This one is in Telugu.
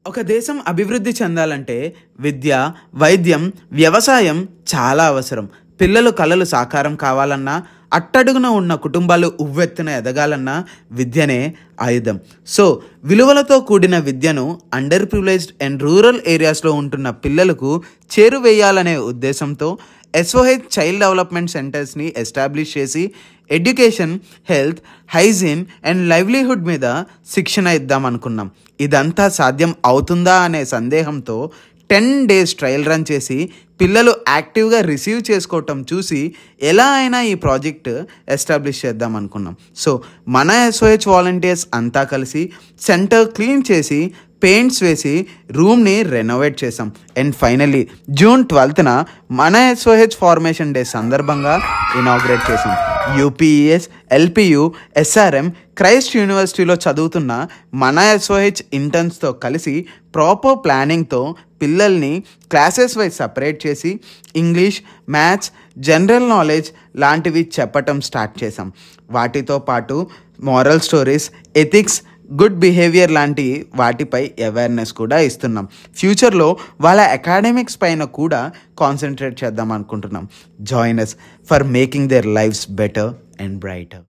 ఒక దేశం అభివృద్ధి చెందాలంటే విద్య, వైద్యం, వ్యవసాయం చాలా అవసరం. పిల్లలు కలలు సాకారం కావాలన్నా, అట్టడుగున ఉన్న కుటుంబాలు ఉవ్వెత్తున ఎదగాలన్నా విద్యనే ఆయుధం. సో విలువలతో కూడిన విద్యను అండర్ ప్రివిలేజ్డ్ అండ్ రూరల్ ఏరియాస్లో ఉంటున్న పిల్లలకు చేరువేయాలనే ఉద్దేశంతో SOH చైల్డ్ డెవలప్మెంట్ సెంటర్స్ని ఎస్టాబ్లిష్ చేసి education, health, hygiene and livelihood మీద శిక్షణ ఇద్దాం అనుకున్నాం. ఇదంతా సాధ్యం అవుతుందా అనే సందేహంతో 10 days ట్రయల్ రన్ చేసి పిల్లలు యాక్టివ్గా రిసీవ్ చేసుకోవటం చూసి ఎలా అయినా ఈ ప్రాజెక్ట్ ఎస్టాబ్లిష్ చేద్దాం అనుకున్నాం. సో మన SOH వాలంటీర్స్ అంతా కలిసి సెంటర్ క్లీన్ చేసి పెయింట్స్ వేసి రూమ్ని రెనోవేట్ చేసాం. అండ్ ఫైనల్లీ June 12th మన SOH ఫార్మేషన్ డే సందర్భంగా ఇనాగ్రేట్ చేసాం. UPES, LPU, SRM, క్రైస్ట్ యూనివర్సిటీలో చదువుతున్న మన SOH ఇంటర్న్స్తో కలిసి ప్రాపర్ ప్లానింగ్తో పిల్లల్ని క్లాసెస్ వైజ్ సపరేట్ చేసి ఇంగ్లీష్, మ్యాథ్స్, జనరల్ నాలెడ్జ్ లాంటివి చెప్పటం స్టార్ట్ చేసాం. వాటితో పాటు moral stories, ethics, good behaviour లాంటి వాటిపై అవేర్నెస్ కూడా ఇస్తున్నాం. ఫ్యూచర్లో వాళ్ళ అకాడమిక్స్ పైన కూడా కాన్సన్ట్రేట్ చేద్దాం అనుకుంటున్నాం. Join us for making their lifes better and brighter.